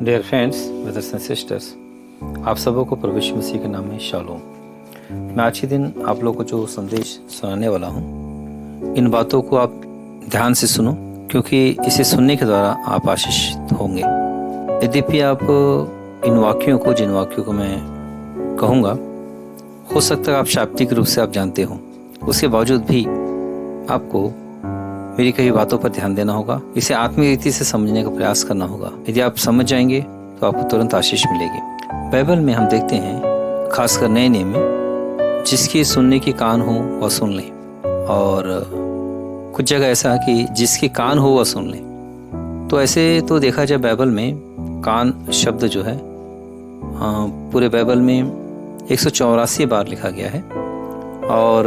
Dear friends, brothers and sisters, आप सबों को प्रभु यीशु मसीह के नाम में शालोम। मैं आज के दिन आप लोगों को जो संदेश सुनाने वाला हूँ, इन बातों को आप ध्यान से सुनो, क्योंकि इसे सुनने के द्वारा आप आशीषित होंगे। यद्यपि आप इन वाक्यों को, जिन वाक्यों को मैं कहूँगा, हो सकता है आप शाब्दिक रूप से आप जानते हो, उसके बावजूद भी आपको मेरी कई बातों पर ध्यान देना होगा। इसे आत्मिक रीति से समझने का प्रयास करना होगा। यदि आप समझ जाएंगे तो आपको तुरंत आशीष मिलेगी। बाइबल में हम देखते हैं, खासकर नए नियम में, जिसके सुनने के कान हो वह सुन ले, और कुछ जगह ऐसा कि जिसके कान हो वह सुन ले। तो ऐसे तो देखा जाए, बाइबल में कान शब्द जो है पूरे बाइबल में 184 बार लिखा गया है, और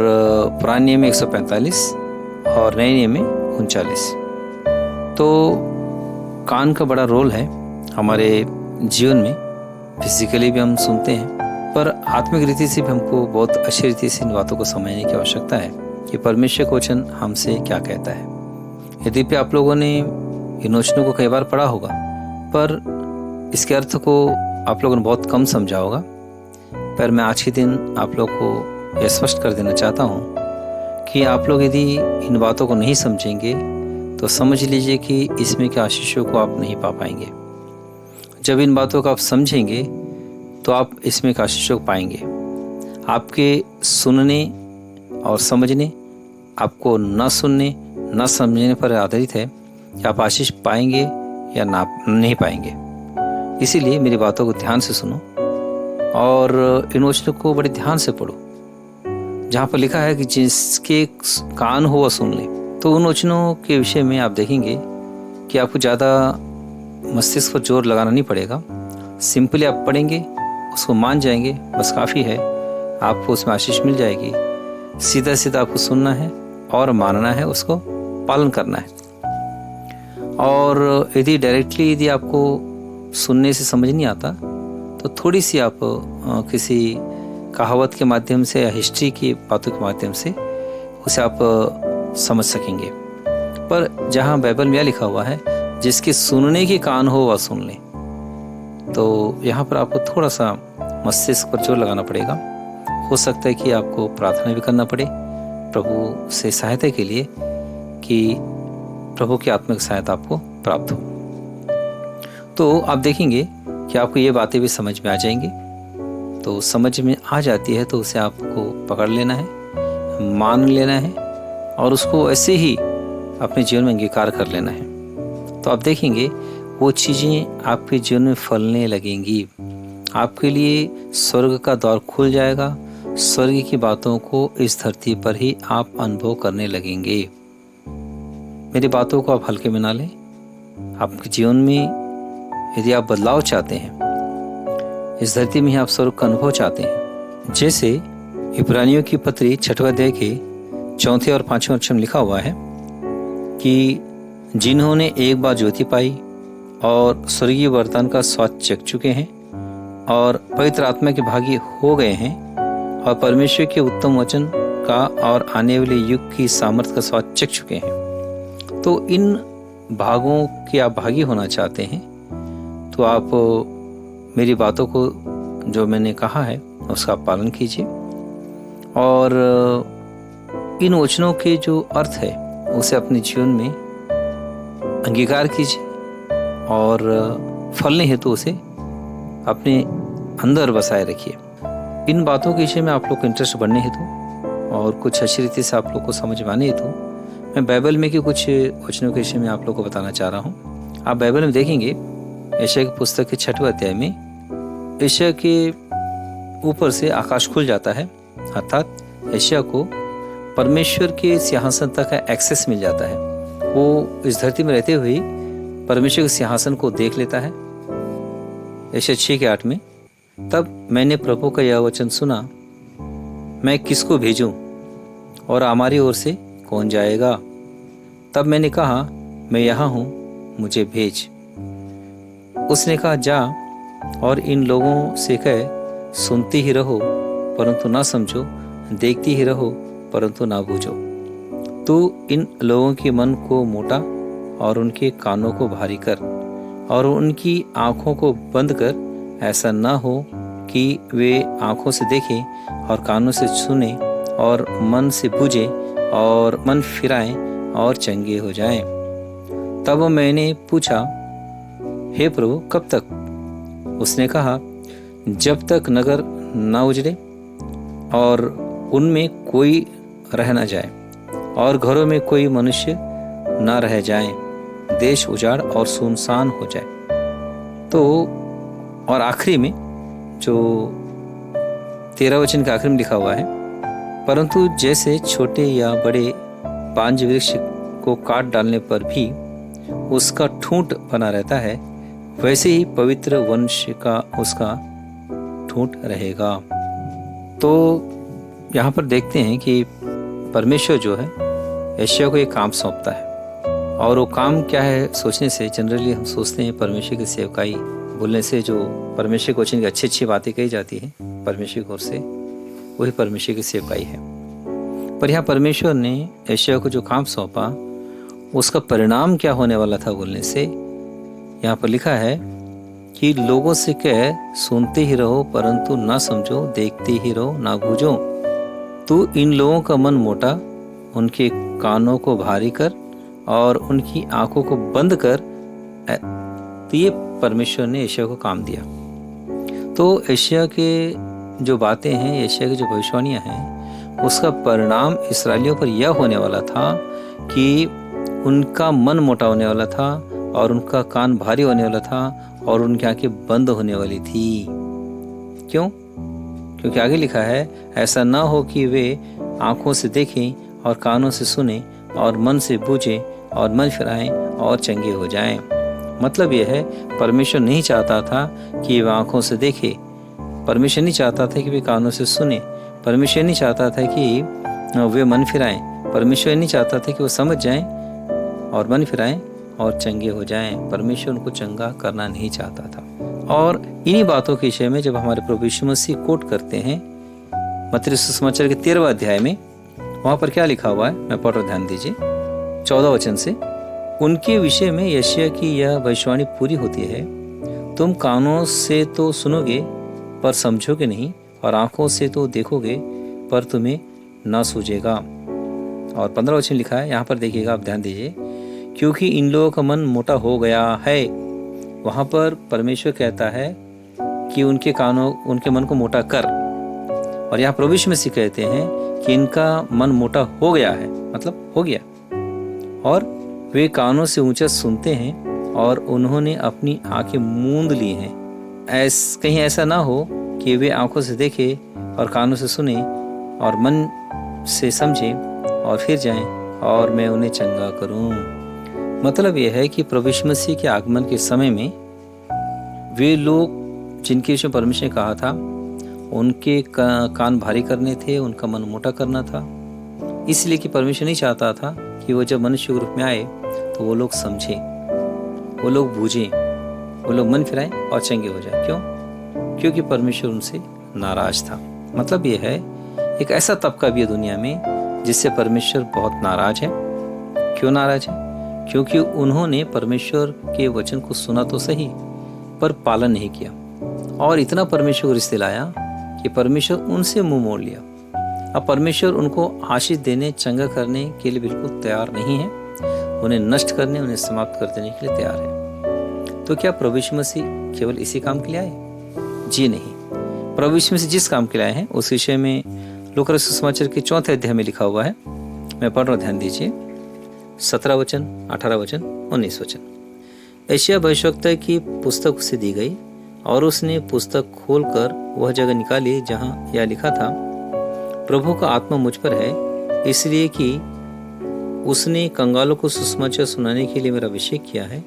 पुराने नियम में 145 और नए नियम में 39। तो कान का बड़ा रोल है हमारे जीवन में। फिजिकली भी हम सुनते हैं, पर आत्मिक रीति से भी हमको बहुत अच्छी रीति से इन बातों को समझने की आवश्यकता है कि परमेश्वर का वचन हमसे क्या कहता है। यद्यपि आप लोगों ने इन वचनों को कई बार पढ़ा होगा, पर इसके अर्थ को आप लोगों ने बहुत कम समझा होगा। पर मैं आज के दिन आप लोग को यह स्पष्ट कर देना चाहता हूँ कि आप लोग यदि इन बातों को नहीं समझेंगे तो समझ लीजिए कि इसमें के आशीषों को आप नहीं पा पाएंगे। जब इन बातों को आप समझेंगे तो आप इसमें के आशीषों को पाएंगे। आपके सुनने और समझने, आपको न सुनने न समझने पर आधारित है कि आप आशीष पाएंगे या ना नहीं पाएंगे। इसीलिए मेरी बातों को ध्यान से सुनो और इन वचनों को बड़े ध्यान से पढ़ो। जहाँ पर लिखा है कि जिसके कान हो वह सुन ले, तो उन वचनों के विषय में आप देखेंगे कि आपको ज़्यादा मस्तिष्क पर जोर लगाना नहीं पड़ेगा। सिंपली आप पढ़ेंगे, उसको मान जाएंगे, बस काफ़ी है, आपको उसमें आशीष मिल जाएगी। सीधा सीधा आपको सुनना है और मानना है, उसको पालन करना है। और यदि डायरेक्टली यदि आपको सुनने से समझ नहीं आता, तो थोड़ी सी आप किसी कहावत के माध्यम से या हिस्ट्री की बातों के माध्यम से उसे आप समझ सकेंगे। पर जहाँ बाइबल में यह लिखा हुआ है, जिसके सुनने के कान हो वह सुन ले, तो यहाँ पर आपको थोड़ा सा मस्तिष्क पर जोर लगाना पड़ेगा। हो सकता है कि आपको प्रार्थना भी करना पड़े प्रभु से सहायता के लिए, कि प्रभु की आत्मिक सहायता आपको प्राप्त हो। तो आप देखेंगे कि आपको ये बातें भी समझ में आ जाएंगी। तो समझ में आ जाती है तो उसे आपको पकड़ लेना है, मान लेना है, और उसको ऐसे ही अपने जीवन में अंगीकार कर लेना है। तो आप देखेंगे वो चीज़ें आपके जीवन में फलने लगेंगी। आपके लिए स्वर्ग का द्वार खुल जाएगा। स्वर्ग की बातों को इस धरती पर ही आप अनुभव करने लगेंगे। मेरी बातों को आप हल्के में ना लें। आपके जीवन में यदि आप बदलाव चाहते हैं, इस धरती में ही आप स्वर्ग का अनुभव चाहते हैं, जैसे इब्रानियों की पत्री 6वें अध्याय के 4 और 5वें वचन में लिखा हुआ है कि जिन्होंने एक बार ज्योति पाई और स्वर्गीय वरदान का स्वाद चख चुके हैं और पवित्र आत्मा के भागी हो गए हैं और परमेश्वर के उत्तम वचन का और आने वाले युग की सामर्थ्य का स्वाद चख चुके हैं। तो इन भागों के आप भागी होना चाहते हैं, तो आप मेरी बातों को जो मैंने कहा है उसका पालन कीजिए, और इन वचनों के जो अर्थ है उसे अपने जीवन में अंगीकार कीजिए और फलने हेतु उसे अपने अंदर बसाए रखिए। इन बातों के विषय में आप लोग को इंटरेस्ट बढ़ने हेतु और कुछ अच्छी रीति से आप लोग को समझ में आने हेतु मैं बाइबल में के कुछ वचनों के विषय में आप लोग को बताना चाह रहा हूँ। आप बाइबल में देखेंगे यशायाह की पुस्तक के 6वें अध्याय में यशायाह के ऊपर से आकाश खुल जाता है, अर्थात यशायाह को परमेश्वर के सिंहासन तक का एक्सेस मिल जाता है। वो इस धरती में रहते हुए परमेश्वर के सिंहासन को देख लेता है। यशायाह 6:8 में, तब मैंने प्रभु का यह वचन सुना, मैं किसको भेजूं और हमारी ओर से कौन जाएगा? तब मैंने कहा, मैं यहाँ हूँ, मुझे भेज। उसने कहा, जा और इन लोगों से कह, सुनती ही रहो परंतु ना समझो, देखती ही रहो परंतु ना बूझो। तू इन लोगों के मन को मोटा और उनके कानों को भारी कर और उनकी आंखों को बंद कर, ऐसा न हो कि वे आंखों से देखें और कानों से सुने और मन से बूझे और मन फिराएं और चंगे हो जाएं। तब मैंने पूछा, हे प्रभु, कब तक? उसने कहा, जब तक नगर न उजड़े और उनमें कोई रह न जाए और घरों में कोई मनुष्य न रह जाए, देश उजाड़ और सुनसान हो जाए। तो और आखिरी में जो 13 वचन के आखिर में लिखा हुआ है, परंतु जैसे छोटे या बड़े पांज वृक्ष को काट डालने पर भी उसका ठूंठ बना रहता है, वैसे ही पवित्र वंश का उसका ठूंठ रहेगा। तो यहाँ पर देखते हैं कि परमेश्वर जो है यशायाह को एक काम सौंपता है, और वो काम क्या है सोचने से जनरली हम सोचते हैं परमेश्वर की सेवकाई बोलने से जो परमेश्वर के वचन की अच्छी अच्छी बातें कही जाती हैं परमेश्वर की ओर से, वही परमेश्वर की सेवकाई है। पर यहाँ परमेश्वर ने यशायाह को जो काम सौंपा उसका परिणाम क्या होने वाला था बोलने से यहाँ पर लिखा है कि लोगों से कह, सुनते ही रहो परंतु ना समझो, देखते ही रहो ना बूझो। तू इन लोगों का मन मोटा, उनके कानों को भारी कर और उनकी आंखों को बंद कर। तो ये परमेश्वर ने यशायाह को काम दिया। तो यशायाह के जो बातें हैं, यशायाह की जो भविष्यवाणियां हैं, उसका परिणाम इस्राएलियों पर यह होने वाला था कि उनका मन मोटा होने वाला था और उनका कान भारी होने वाला था और उनकी आंखें बंद होने वाली थी। क्यों? क्योंकि आगे लिखा है, ऐसा ना हो कि वे आंखों से देखें और कानों से सुने और मन से बूझें और मन फिराएं और चंगे हो जाएं। मतलब यह है, परमेश्वर नहीं चाहता था कि वे आंखों से देखे, परमेश्वर नहीं चाहता था कि वे कानों से सुने, परमेश्वर नहीं चाहता था कि वे मन फिराएं, परमेश्वर नहीं चाहता था कि वो समझ जाएं और मन फिराएं और चंगे हो जाएं। परमेश्वर उनको चंगा करना नहीं चाहता था। और इन्हीं बातों के विषय में जब हमारे प्रभु यीशु मसीह कोट करते हैं मत्ती सुसमाचार के 13वें अध्याय में, वहां पर क्या लिखा हुआ है, मैं पढ़ रहा, ध्यान दीजिए 14 वचन से। उनके विषय में यशायाह की यह भविष्यवाणी पूरी होती है, तुम कानों से तो सुनोगे पर समझोगे नहीं, और आंखों से तो देखोगे पर तुम्हें न सूझेगा। और 15 वचन लिखा है, यहाँ पर देखिएगा, आप ध्यान दीजिए, क्योंकि इन लोगों का मन मोटा हो गया है। वहां पर परमेश्वर कहता है कि उनके मन को मोटा कर, और यहाँ प्रभु यीशु मसीह कहते हैं कि इनका मन मोटा हो गया है, मतलब हो गया, और वे कानों से ऊंचा सुनते हैं और उन्होंने अपनी आंखें मूंद ली हैं। कहीं ऐसा ना हो कि वे आंखों से देखे और कानों से सुने और मन से समझे और फिर जाएं और मैं उन्हें चंगा करूं। मतलब यह है कि प्रभु यीशु मसीह के आगमन के समय में वे लोग जिनके विषय परमेश्वर ने कहा था, उनके कान भारी करने थे, उनका मन मोटा करना था, इसलिए कि परमेश्वर नहीं चाहता था कि वो जब मनुष्य के रूप में आए तो वो लोग समझे, वो लोग बूझे, वो लोग मन फिराएं और चंगे हो जाए। क्यों? क्योंकि परमेश्वर उनसे नाराज था। मतलब यह है, एक ऐसा तबका भी है दुनिया में जिससे परमेश्वर बहुत नाराज है। क्यों नाराज है? क्योंकि उन्होंने परमेश्वर के वचन को सुना तो सही, पर पालन नहीं किया, और इतना परमेश्वर को रिश्ते लाया कि परमेश्वर उनसे मुंह मोड़ लिया। अब परमेश्वर उनको आशीष देने, चंगा करने के लिए बिल्कुल तैयार नहीं है, उन्हें नष्ट करने, उन्हें समाप्त कर देने के लिए तैयार है। तो क्या प्रभु यीशु मसीह केवल इसी काम के लिए आए? जी नहीं। प्रभु यीशु मसीह जिस काम के लिए आए हैं उस विषय में लूका रचित सुसमाचार के 4 अध्याय में लिखा हुआ है। मैं पढ़ रहा हूं, ध्यान दीजिए। 17 वचन, 18 वचन, 19 वचन। यशायाह भविष्यवक्ता की पुस्तक उसे दी गई और उसने पुस्तक खोलकर वह जगह निकाली जहां यह लिखा था, प्रभु का आत्मा मुझ पर है, इसलिए कि उसने कंगालों को सुसमाचार सुनाने के लिए मेरा अभिषेक किया है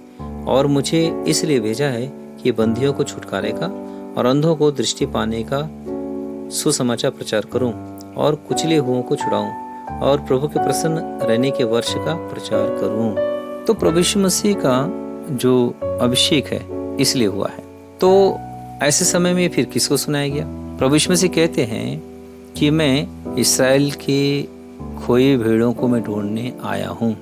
और मुझे इसलिए भेजा है कि बंदियों को छुटकारे का और अंधों को दृष्टि पाने का सुसमाचार प्रचार करूं और कुचले हुओं को छुड़ाऊं और प्रभु के प्रसन्न रहने के वर्ष का प्रचार करूं। तो प्रभु यीशु मसीह का जो अभिषेक है इसलिए हुआ है। तो ऐसे समय में फिर किसको सुनाया गया? प्रभु यीशु मसीह कहते हैं कि मैं इस्राएल के खोए भेड़ों को मैं ढूंढने आया हूँ।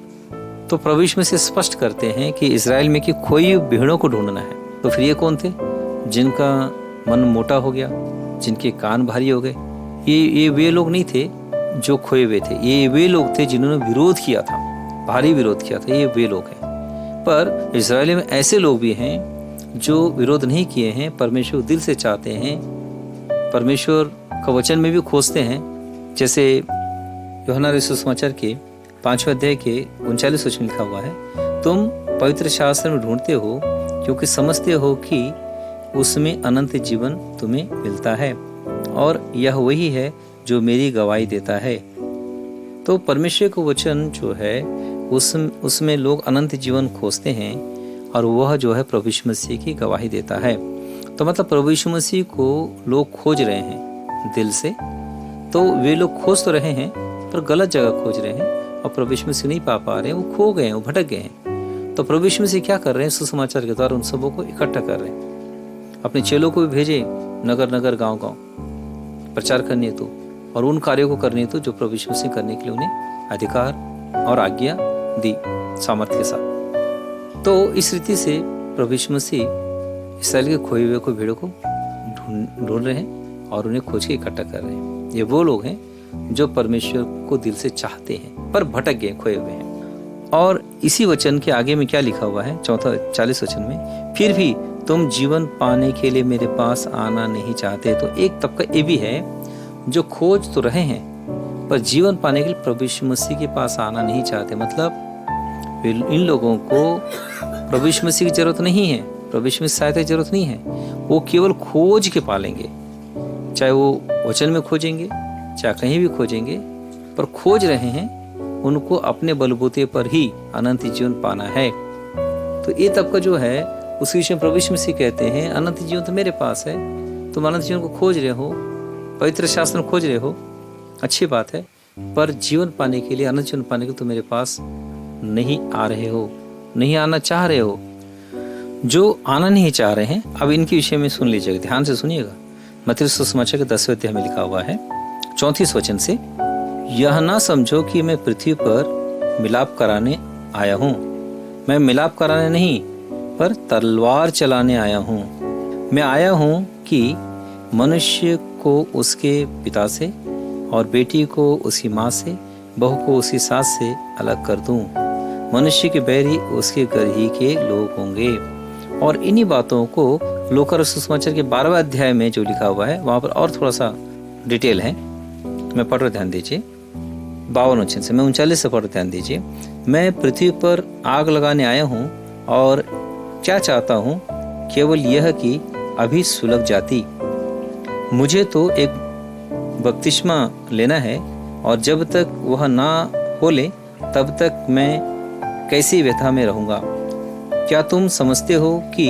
तो प्रभु यीशु मसीह स्पष्ट करते हैं कि इस्राएल में की खोई भेड़ों को ढूंढना है। तो फिर ये कौन थे? जिनका मन मोटा हो गया, जिनके कान भारी हो गए। ये वे लोग नहीं थे जो खोए हुए थे, ये वे लोग थे जिन्होंने विरोध किया था, भारी विरोध किया था। ये वे लोग हैं। पर इस्राएल में ऐसे लोग भी हैं जो विरोध नहीं किए हैं, परमेश्वर दिल से चाहते हैं, परमेश्वर का वचन में भी खोजते हैं। जैसे यूहन्ना रचित सुसमाचार के 5वें अध्याय के 39 वचन लिखा हुआ है, तुम पवित्र शास्त्र में ढूंढते हो क्योंकि समझते हो कि उसमें अनंत जीवन तुम्हें मिलता है और यह वही है जो मेरी गवाही देता है। तो परमेश्वर का वचन जो है उसमें लोग अनंत जीवन खोजते हैं और वह जो है प्रभु यीशु मसीह की गवाही देता है। तो मतलब प्रभु यीशु मसीह को लोग खोज रहे हैं दिल से। तो वे लोग खोज तो रहे हैं पर गलत जगह खोज रहे हैं और प्रभु यीशु मसीह नहीं पा रहे हैं, वो खो गए हैं, वो भटक गए हैं। तो प्रभु यीशु मसीह क्या कर रहे हैं? सुसमाचार के द्वारा उन सबों को इकट्ठा कर रहे हैं। अपने चेलों को भी भेजे नगर नगर गांव गांव प्रचार करने हेतु और उन कार्यों को करने हेतु जो प्रभु यीशु मसीह करने के लिए उन्हें अधिकार और आज्ञा दी सामर्थ्य के साथ। तो इस रीति से प्रभु यीशु मसीह इस्राएल के खोए हुए को भेड़ों को ढूंढ रहे हैं और उन्हें खोज के इकट्ठा कर रहे हैं। ये वो लोग हैं जो परमेश्वर को दिल से चाहते हैं पर भटक गए, खोए हुए हैं। और इसी वचन के आगे में क्या लिखा हुआ है? 40 वचन में, फिर भी तुम जीवन पाने के लिए मेरे पास आना नहीं चाहते। तो एक तबका ये भी है जो खोज तो रहे हैं पर जीवन पाने के लिए प्रभु यीशु मसीह के पास आना नहीं चाहते। मतलब इन लोगों को प्रभु यीशु मसीह की जरूरत नहीं है, प्रभु यीशु मसीह की सहायता की जरूरत नहीं है। वो केवल खोज के पालेंगे, चाहे वो वचन में खोजेंगे चाहे कहीं भी खोजेंगे, पर खोज रहे हैं उनको अपने बलबूते पर ही अनंत जीवन पाना है। तो ये तबका जो है उस विषय में प्रभु यीशु मसीह कहते हैं अनंत जीवन तो मेरे पास है। तुम अनंत जीवन को खोज रहे हो, पवित्र शास्त्र खोज रहे हो, अच्छी बात है, पर जीवन पाने के लिए, अनंत जीवन पाने के लिए तुम मेरे पास नहीं आ रहे हो, नहीं आना चाह रहे हो। जो आना नहीं चाह रहे हैं, अब इनके विषय में सुन लीजिएगा, ध्यान से सुनिएगा। मत्ती सुसमाचार के 10वें अध्याय में लिखा हुआ है 34 वचन से, यह ना समझो कि मैं पृथ्वी पर मिलाप कराने आया हूँ। मैं मिलाप कराने नहीं पर तलवार चलाने आया हूँ। मैं आया हूँ कि मनुष्य को उसके पिता से और बेटी को उसकी माँ से, बहू को उसकी सास से अलग कर दूं। मनुष्य के बैरी उसके घर ही के लोग होंगे। और इन्हीं बातों को लूका रचित सुसमाचार के 12वें अध्याय में जो लिखा हुआ है वहां पर और थोड़ा सा डिटेल है। मैं पढ़ रहा, ध्यान दीजिए। 52 वचन से, मैं 39 से पढ़ रहा, ध्यान दीजिए। मैं पृथ्वी पर आग लगाने आया हूँ और क्या चाहता हूँ केवल यह कि अभी सुलग जाती। मुझे तो एक बपतिस्मा लेना है और जब तक वह ना खोले तब तक मैं कैसी व्यथा में रहूंगा। क्या तुम समझते हो कि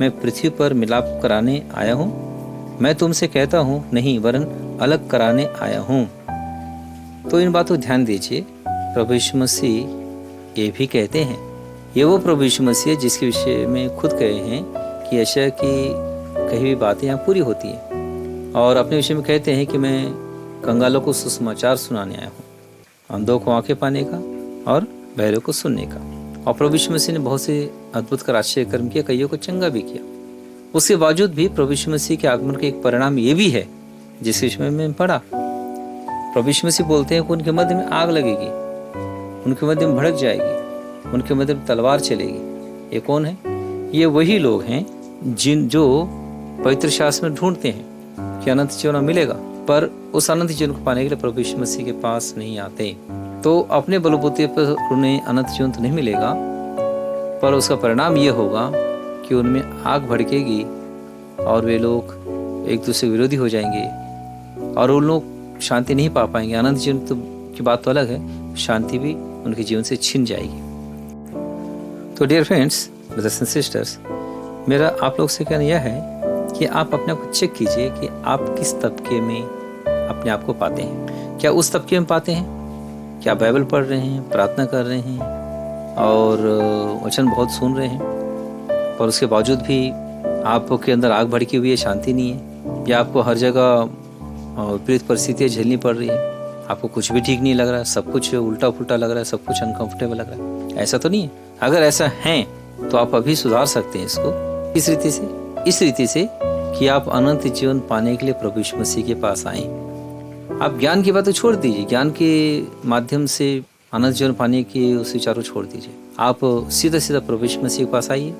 मैं पृथ्वी पर मिलाप कराने आया हूँ? मैं तुमसे कहता हूँ नहीं, वरन अलग कराने आया हूँ। तो इन बातों को ध्यान दीजिए। प्रभु यीशु मसीह ये भी कहते हैं, ये वो प्रभु यीशु मसीह जिसके विषय में खुद कहे हैं कि यशायाह की कही हुई बातें यहाँ पूरी होती हैं। और अपने विषय में कहते हैं कि मैं कंगालों को सुसमाचार सुनाने आया हूँ, अंधों को आंखें पाने का और बहरों को सुनने का। और प्रभु यीशु मसीह ने बहुत से अद्भुत कर आश्चर्य कर्म किया, कईयों को चंगा भी किया। उसके बावजूद भी प्रभु यीशु मसीह के आगमन का एक परिणाम ये भी है जिस विषय में पढ़ा। प्रभु यीशु मसीह बोलते हैं कि उनके मध्य में आग लगेगी, उनके मध्य में भड़क जाएगी, उनके मध्य में तलवार चलेगी। ये कौन है? ये वही लोग हैं जो पवित्र शास्त्र में ढूंढते हैं कि अनंत जीवन मिलेगा, पर उस अनंत जीवन को पाने के लिए प्रभु यीशु मसीह के पास नहीं आते। तो अपने बलबूते पर उन्हें अनंत जीवन तो नहीं मिलेगा, पर उसका परिणाम ये होगा कि उनमें आग भड़केगी और वे लोग एक दूसरे के विरोधी हो जाएंगे और उन लोग शांति नहीं पा पाएंगे। अनंत जीवन तो की बात तो अलग है, शांति भी उनके जीवन से छिन जाएगी। तो dear friends, brothers and sisters, मेरा आप लोग से कहना यह है कि आप अपने आप को चेक कीजिए कि आप किस तबके में अपने आप को पाते हैं। क्या उस तबके में पाते हैं? क्या बाइबल पढ़ रहे हैं, प्रार्थना कर रहे हैं और वचन बहुत सुन रहे हैं, पर उसके बावजूद भी आपके अंदर आग भड़की हुई है, शांति नहीं है, या आपको हर जगह विपरीत परिस्थितियाँ झेलनी पड़ रही है, आपको कुछ भी ठीक नहीं लग रहा है, सब कुछ उल्टा पुल्टा लग रहा है, सब कुछ अनकंफर्टेबल लग रहा है? ऐसा तो नहीं है। अगर ऐसा है तो आप अभी सुधार सकते हैं इसको इस रीति से कि आप अनंत जीवन पाने के लिए प्रभु यीशु मसीह के पास आएं। आप ज्ञान की बातें छोड़ दीजिए, ज्ञान के माध्यम से अनंत जीवन पाने के उस विचारों छोड़ दीजिए। आप सीधा प्रभु यीशु मसीह के पास आइए,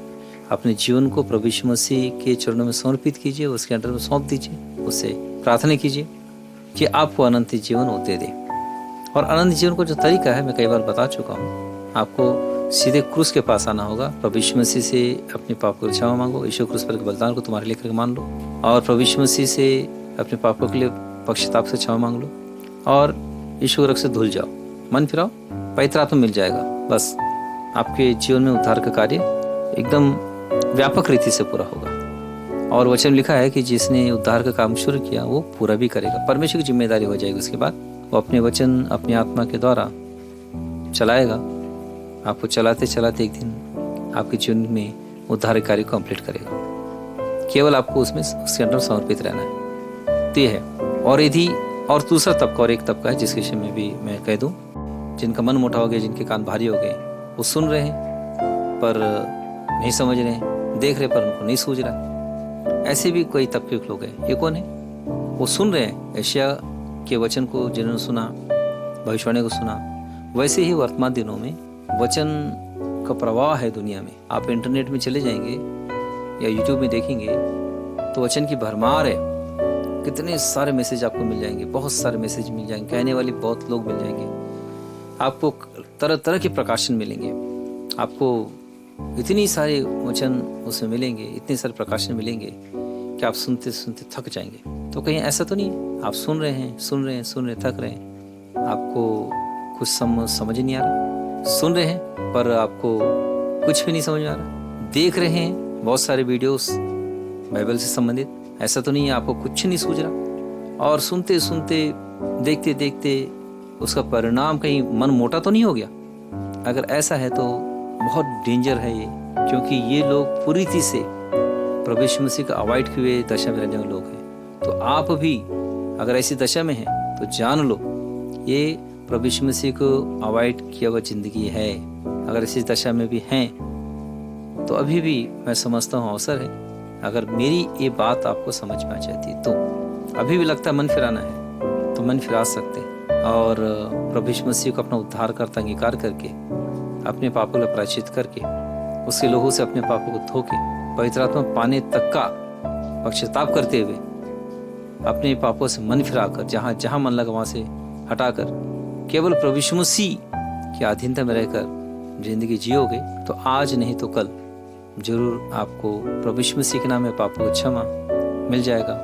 अपने जीवन को प्रभु यीशु मसीह के चरणों में समर्पित कीजिए, उसके अंडर में सौंप दीजिए, उससे प्रार्थना कीजिए कि आपको अनंत जीवन वो दे दे। और अनंत जीवन को जो तरीका है मैं कई बार बता चुका हूँ। आपको सीधे क्रूस के पास आना होगा, प्रभु यीशु मसीह से अपने पाप को क्षमा मांगो, यीशु क्रूस पर के बलिदान को तुम्हारे लिए करके मान लो, और प्रभु यीशु मसीह से अपने पापों के लिए पश्चाताप से क्षमा मांग लो, और यीशु रख से धुल जाओ, मन फिराओ, पवित्र आत्मा मिल जाएगा। बस आपके जीवन में उद्धार का कार्य एकदम व्यापक रीति से पूरा होगा। और वचन लिखा है कि जिसने उद्धार का काम शुरू किया वो पूरा भी करेगा। परमेश्वर की जिम्मेदारी हो जाएगी, उसके बाद वो अपने वचन अपनी आत्मा के द्वारा चलाएगा, आपको चलाते चलाते एक दिन आपके जीवन में उद्धार कार्य को कंप्लीट करेगा। केवल आपको उसमें उसके अंदर समर्पित रहना है। तो ये है। और दूसरा तबका, और एक तबका है जिसके विषय में भी मैं कह दूं, जिनका मन मोटा हो गया, जिनके कान भारी हो गए, वो सुन रहे हैं पर नहीं समझ रहे हैं, देख रहे पर उनको नहीं सूझ रहा। ऐसे भी कोई तबके के लोग हैं। ये कौन है? वो सुन रहे हैं एशिया के वचन को, जिन्होंने सुना, भविष्यवाणी को सुना। वैसे ही वर्तमान दिनों में वचन का प्रवाह है दुनिया में। आप इंटरनेट में चले जाएंगे या यूट्यूब में देखेंगे तो वचन की भरमार है। कितने सारे मैसेज आपको मिल जाएंगे, बहुत सारे मैसेज मिल जाएंगे, कहने वाले बहुत लोग मिल जाएंगे, आपको तरह तरह के प्रकाशन मिलेंगे, आपको इतनी सारे वचन उसमें मिलेंगे, इतने सारे प्रकाशन मिलेंगे कि आप सुनते सुनते थक जाएंगे। तो कहीं ऐसा तो नहीं है आप सुन रहे हैं, थक रहे हैं, आपको कुछ समझ नहीं आ रहा, सुन रहे हैं पर आपको कुछ भी नहीं समझ में आ रहा, देख रहे हैं बहुत सारे वीडियोस बाइबल से संबंधित, ऐसा तो नहीं है आपको कुछ नहीं सूझ रहा, और सुनते सुनते देखते देखते उसका परिणाम कहीं मन मोटा तो नहीं हो गया? अगर ऐसा है तो बहुत डेंजर है ये, क्योंकि ये लोग पूरी रीति से प्रभु यीशु मसीह का अवॉइड किए हुए दशा में रहने वाले लोग हैं। तो आप भी अगर ऐसी दशा में हैं तो जान लो ये प्रभु यीशु मसीह को अवॉइड किया हुआ जिंदगी है। अगर इसी दशा में भी हैं तो अभी भी मैं समझता हूँ अवसर है, अगर मेरी ये बात आपको समझ में आ जाती तो अभी भी लगता है मन फिराना है तो मन फिरा सकते हैं, और प्रभु यीशु मसीह को अपना उद्धार करता अंगीकार करके, अपने पापों को प्रायश्चित करके, उसके लोगों से अपने पापों को धो के, पवित्र आत्मा पाने तक का पश्चाताप करते हुए, अपने पापों से मन फिराकर, जहाँ जहाँ मन लगा वहाँ से हटाकर केवल प्रभु यीशु मसीह की अधीनता में रहकर जिंदगी जियोगे तो आज नहीं तो कल जरूर आपको प्रभु यीशु मसीह के नाम में पापों को क्षमा मिल जाएगा,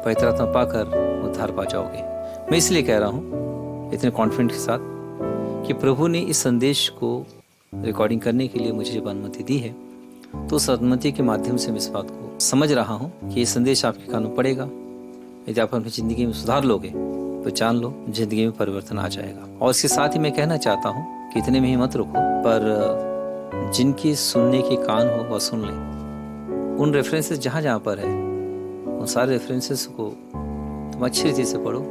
पवित्र आत्मा पाकर उद्धार पा जाओगे। मैं इसलिए कह रहा हूँ इतने कॉन्फिडेंट के साथ कि प्रभु ने इस संदेश को रिकॉर्डिंग करने के लिए मुझे जब अनुमति दी है तो उस अनुमति के माध्यम से मैं इस बात को समझ रहा हूँ कि ये संदेश आपके कानों पड़ेगा। यदि आप अपनी जिंदगी में सुधार लोगे तो जान लो जिंदगी में परिवर्तन आ जाएगा। और इसके साथ ही मैं कहना चाहता हूँ कि इतने में ही मत रुको, पर जिनकी सुनने के कान हो वह सुन लें। उन रेफरेंसेस जहाँ जहाँ पर है उन सारे रेफरेंसेस को तुम अच्छी रीति से पढ़ो,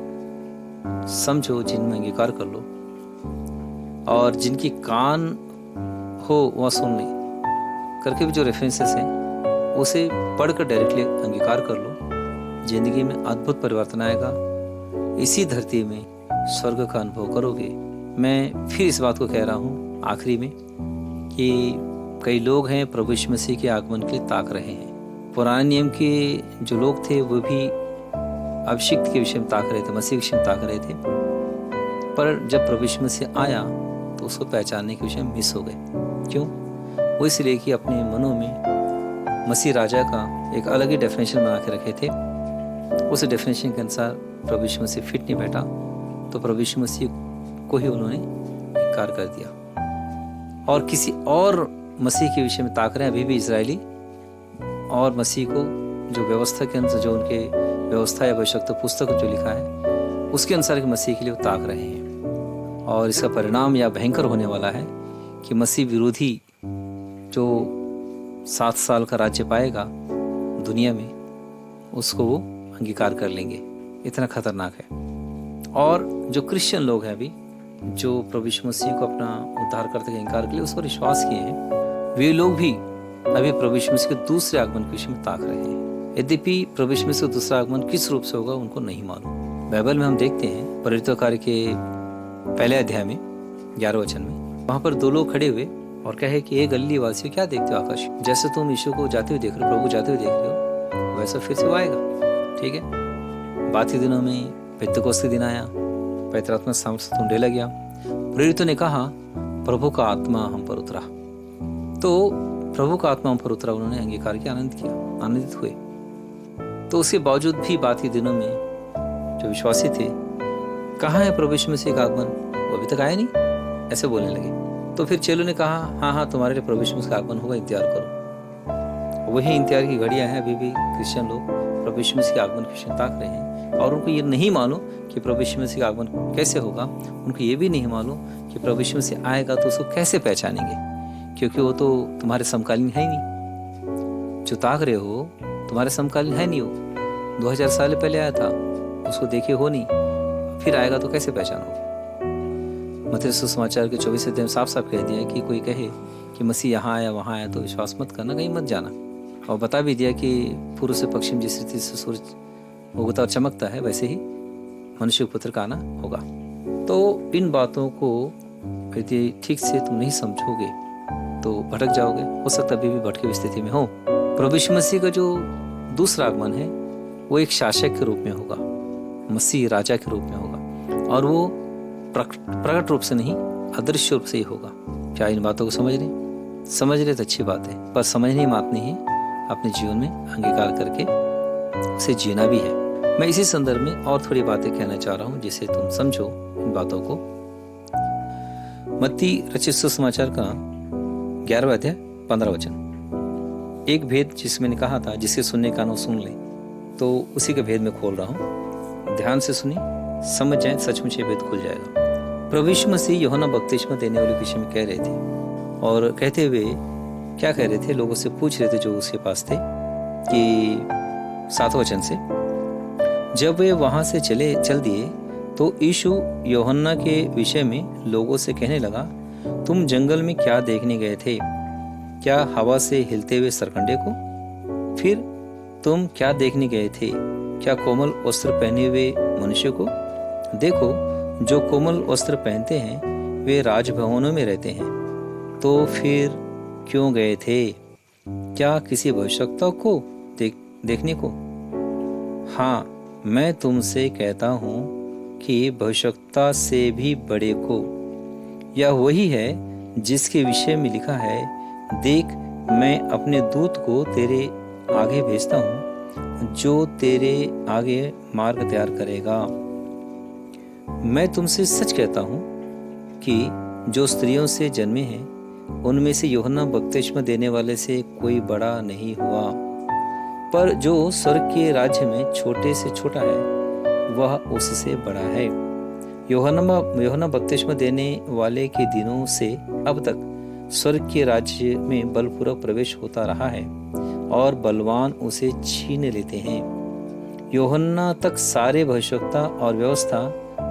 समझो, जिनमें अंगीकार कर लो, और जिनकी कान हो वह सुन ले करके भी जो रेफरेंसेस हैं उसे पढ़कर डायरेक्टली अंगीकार कर लो। जिंदगी में अद्भुत परिवर्तन आएगा, इसी धरती में स्वर्ग का अनुभव करोगे। मैं फिर इस बात को कह रहा हूँ आखिरी में कि कई लोग हैं प्रभु यीशु मसीह के आगमन के लिए ताक रहे हैं। पुराने नियम के जो लोग थे वो भी अभिषिक्त के विषय में ताक रहे थे, मसीह के विषय में ताक रहे थे, पर जब प्रभु यीशु मसीह आया तो उसको पहचानने के विषय में मिस हो गए। क्यों? वो इसलिए कि अपने मनों में मसीह राजा का एक अलग ही डेफिनेशन बना के रखे थे। उस डेफिनेशन के अनुसार प्रभु यीशु मसीह फिट नहीं बैठा, तो प्रभु यीशु मसीह को ही उन्होंने इनकार कर दिया और किसी और मसीह के विषय में ताक रहे हैं अभी भी इजरायली, और मसीह को जो व्यवस्था के अनुसार, जो उनके व्यवस्था या भविष्यवक्ता पुस्तक जो लिखा है उसके अनुसार के मसीह के लिए वो ताक रहे हैं। और इसका परिणाम यह भयंकर होने वाला है कि मसीह विरोधी जो 7 साल का राज्य पाएगा दुनिया में, उसको वो अंगीकार कर लेंगे। इतना खतरनाक है। और जो क्रिश्चियन लोग हैं अभी, जो प्रभु यीशु मसीह को अपना उद्धारकर्ता का इनकार के लिए उस पर विश्वास किए हैं, वे लोग भी अभी प्रभु यीशु मसीह के दूसरे आगमन के विषय में ताक रहे हैं। यद्यपि प्रभु यीशु मसीह का दूसरा आगमन किस रूप से होगा उनको नहीं मालूम। बाइबल में हम देखते हैं प्रेरितों कार्य के पहले अध्याय में 11 वचन में, वहां पर 2 लोग खड़े हुए और कहे कि ये गलीली वासियों, क्या देखते हो आकाश? जैसे तुम यीशु को जाते हुए देख रहे हो, प्रभु को जाते हुए देख रहे हो, वैसा फिर से वो आएगा। ठीक है। बाद के दिनों में पेंतुकोस्त के दिन आया, पवित्र आत्मा सामर्थ्य तुम ढेला गया। प्रेरितों ने कहा प्रभु का आत्मा हम पर उतरा, तो प्रभु का आत्मा हम पर उतरा, उन्होंने अंगीकार किया, आनंदित हुए। तो उसके बावजूद भी बाद के दिनों में जो विश्वासी थे, कहाँ है प्रभु यीशु मसीह का आगमन? वो अभी तक आया नहीं, ऐसे बोलने लगे। तो फिर चेलों ने कहा हाँ तुम्हारे लिए प्रभु यीशु मसीह का आगमन होगा, इंतजार करो। वही इंतजार की घड़ियां हैं। अभी भी क्रिश्चियन लोग प्रभु यीशु मसीह के आगमन की ताक रहे हैं और उनको ये नहीं मालूम कि प्रभु यीशु मसीह का आगमन कैसे होगा। उनको ये भी नहीं मालूम कि प्रभु यीशु मसीह आएगा तो उसको कैसे पहचानेंगे, क्योंकि वो तो तुम्हारे समकालीन है ही नहीं। जो ताक रहे हो तुम्हारे समकालीन है नहीं, वो 2000 साल पहले आया था, उसको देखे हो नहीं, फिर आएगा तो कैसे पहचानोगे? मत्ती सुसमाचार के 24 अध्याय में साफ साफ कह दिया कि कोई कहे कि मसीह यहाँ आया वहाँ आया तो विश्वास मत करना, कहीं मत जाना। और बता भी दिया कि पूर्व से पश्चिम जिस रीति से सूरज उगता और चमकता है, वैसे ही मनुष्य पुत्र का आना होगा। तो इन बातों को यदि ठीक से तुम नहीं समझोगे तो भटक जाओगे। हो सकता अभी भी भटके हुई स्थिति में हो। प्रभु यीशु मसीह का जो दूसरा आगमन है वो एक शासक के रूप में होगा, मसीह राजा के रूप में होगा, और वो प्रकट रूप से नहीं, अदृश्य रूप से ही होगा। क्या इन बातों को समझ रहे तो अच्छी बात है, पर समझने बात नहीं है, अपने जीवन में अंगीकार करके उसे जीना भी है। मैं इसी संदर्भ में और थोड़ी बातें कहना चाह रहा हूँ जिससे तुम समझो इन बातों को। मत्ती रचित सुसमाचार का 11वां अध्याय 15 वचन, एक भेद जिसमें ने कहा था जिसके सुनने का ना सुन ले, तो उसी के भेद में खोल रहा हूँ। ध्यान से सुनी, समझ जाए, सचमुच ये भेद खुल जाएगा। प्रभु यीशु मसीह यूहन्ना बपतिस्मा देने वाले विषय में कह रहे थे, और कहते हुए क्या कह रहे थे, लोगों से पूछ रहे थे जो उसके पास थे कि 7 वचन से, जब वे वहां से चल दिए तो यीशु यूहन्ना के विषय में लोगों से कहने लगा, तुम जंगल में क्या देखने गए थे? क्या हवा से हिलते हुए सरकंडे को? फिर तुम क्या देखने गए थे? क्या कोमल वस्त्र पहने हुए मनुष्य को? देखो, जो कोमल वस्त्र पहनते हैं वे राजभवनों में रहते हैं। तो फिर क्यों गए थे? क्या किसी भविष्यवक्ता को देखने को? हाँ, मैं तुमसे कहता हूँ कि भविष्यवक्ता से भी बड़े को। यह वही है जिसके विषय में लिखा है, देख मैं अपने दूत को तेरे आगे भेजता हूँ, जो तेरे आगे मार्ग तैयार करेगा। मैं तुमसे सच कहता हूँ कि जो स्त्रियों से जन्मे हैं उनमें से यूहन्ना बपतिस्मा देने वाले से कोई बड़ा नहीं हुआ, पर जो स्वर्ग के राज्य में छोटे से छोटा है वह उससे बड़ा है। यूहन्ना बपतिस्मा देने वाले के दिनों से अब तक स्वर्ग के राज्य में बलपूर्वक प्रवेश होता रहा है और बलवान उसे छीन लेते हैं। यूहन्ना तक सारे भविष्यवक्ता और व्यवस्था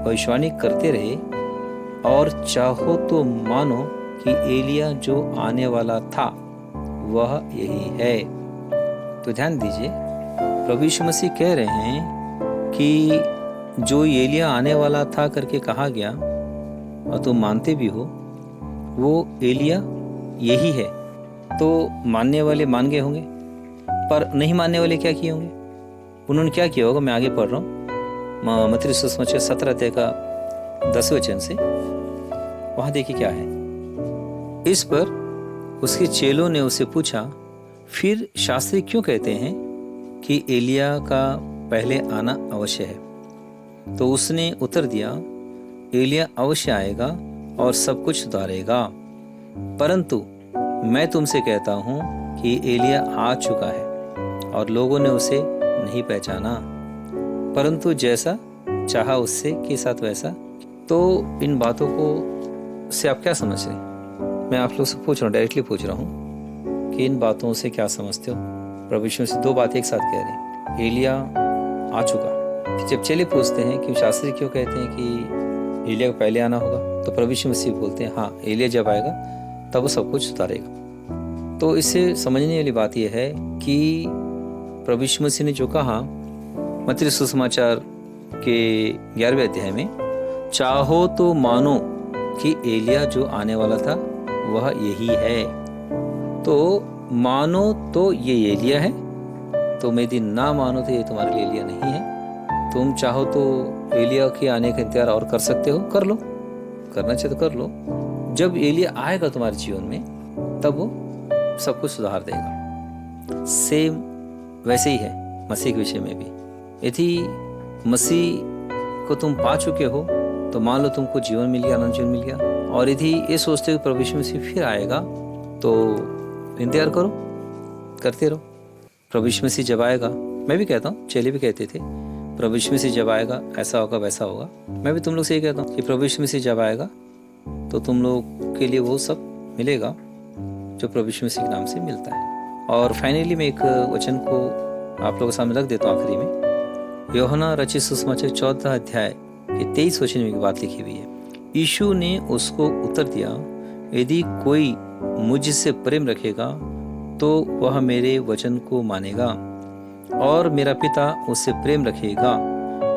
भविष्यवाणी करते रहे, और चाहो तो मानो कि एलिया जो आने वाला था वह यही है। तो ध्यान दीजिए, प्रभु यीशु मसीह कह रहे हैं कि जो एलिया आने वाला था करके कहा गया, और तुम मानते भी हो, वो एलिया यही है। तो मानने वाले मान गए होंगे, पर नहीं मानने वाले क्या किए होंगे? उन्होंने क्या किया होगा? मैं आगे पढ़ रहा हूँ मत्ती सुसमाचार 17 अध्याय का 10वें वचन से। वहां देखिए क्या है। इस पर उसके चेलों ने उसे पूछा, फिर शास्त्री क्यों कहते हैं कि एलिया का पहले आना अवश्य है? तो उसने उत्तर दिया, एलिया अवश्य आएगा और सब कुछ सुधारेगा, परंतु मैं तुमसे कहता हूं कि एलिया आ चुका है और लोगों ने उसे नहीं पहचाना, परंतु जैसा चाहा उससे के साथ वैसा। तो इन बातों को से आप क्या समझ रहे हैं? मैं आप लोग से पूछ रहा हूँ, डायरेक्टली पूछ रहा हूँ कि इन बातों से क्या समझते हो? प्रभु यीशु से दो बातें एक साथ कह रहे हैं, एलिया आ चुका। जब चेले पूछते हैं कि शास्त्री क्यों कहते हैं कि एलिया को पहले आना होगा, तो प्रभु यीशु मसीह बोलते हैं, हाँ, एलिया जब आएगा तब वो सब कुछ सुधारेगा। तो इससे समझने वाली बात यह है कि प्रभु यीशु मसीह ने जो कहा मत्ती सुसमाचार के 11वें अध्याय में, चाहो तो मानो कि एलिया जो आने वाला था वह यही है। तो मानो तो ये एलिया है, तुम यदि ना मानो तो ये तुम्हारे लिए एलिया नहीं है। तुम चाहो तो एलिया के आने का इंतजार और कर सकते हो, कर लो, करना चाहिए तो कर लो। जब एलिया आएगा तुम्हारे जीवन में तब वो सब कुछ सुधार देगा। सेम वैसे ही है मसीह के विषय में भी। यदि मसीह को तुम पा चुके हो तो मान लो तुमको जीवन मिल गया, अनंत जीवन मिल गया। और यदि ये सोचते हो प्रभु यीशु मसीह फिर आएगा तो इंतजार करो, करते रहो। प्रभु यीशु मसीह जब आएगा, मैं भी कहता हूँ, चेले भी कहते थे प्रभु यीशु मसीह जब आएगा ऐसा होगा वैसा होगा। मैं भी तुम लोग से ये कहता हूँ कि प्रभु यीशु मसीह जब आएगा तो तुम लोग के लिए वो सब मिलेगा जो प्रभु यीशु मसीह के नाम से मिलता है। और फाइनली मैं एक वचन को आप लोगों के सामने रख देता हूँ आखिरी में। यूहन्ना रचित सुसमाचार 14 अध्याय के 23 वचन में एक बात लिखी हुई है। यीशु ने उसको उत्तर दिया, यदि कोई मुझसे प्रेम रखेगा तो वह मेरे वचन को मानेगा और मेरा पिता उससे प्रेम रखेगा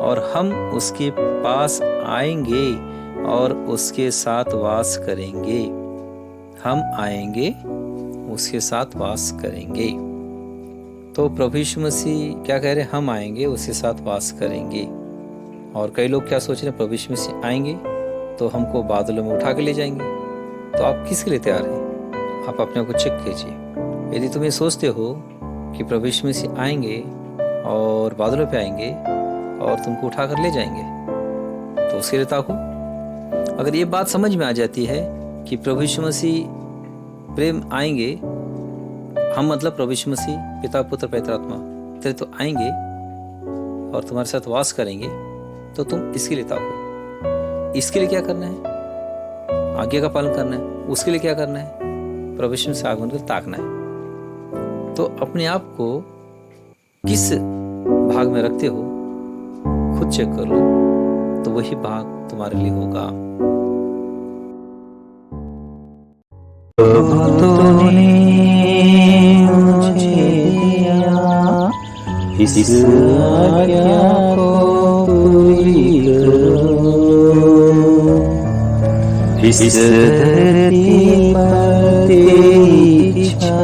और हम उसके पास आएंगे और उसके साथ वास करेंगे। हम आएंगे, उसके साथ वास करेंगे। तो प्रभु यीशु मसीह क्या कह रहे हैं? हम आएंगे, उसके साथ वास करेंगे। और कई लोग क्या सोच रहे हैं? प्रभु यीशु मसीह आएंगे तो हमको बादलों में उठा के ले जाएंगे। तो आप किसके लिए तैयार हैं? आप अपने को चेक कीजिए। यदि तुम ये सोचते हो कि प्रभु यीशु मसीह आएंगे और बादलों पे आएंगे और तुमको उठा कर ले जाएंगे, तो उसके लिए ताको। अगर ये बात समझ में आ जाती है कि प्रभु यीशु मसीह प्रेम आएंगे, हम मतलब प्रभु यीशु मसीह पिता पुत्र पवित्र आत्मा तेरे तो आएंगे और तुम्हारे साथ वास करेंगे, तो तुम इसके लिए ताको। इसके लिए क्या करना है? आज्ञा का पालन करना है। उसके लिए क्या करना है? प्रभु यीशु से आगमन कर ताकना है। तो अपने आप को किस भाग में रखते हो खुद चेक कर लो, तो वही भाग तुम्हारे लिए होगा। तूने मुझे दिया इस आज्ञा को पूरी करो, इस धरती पर तेरी इच्छा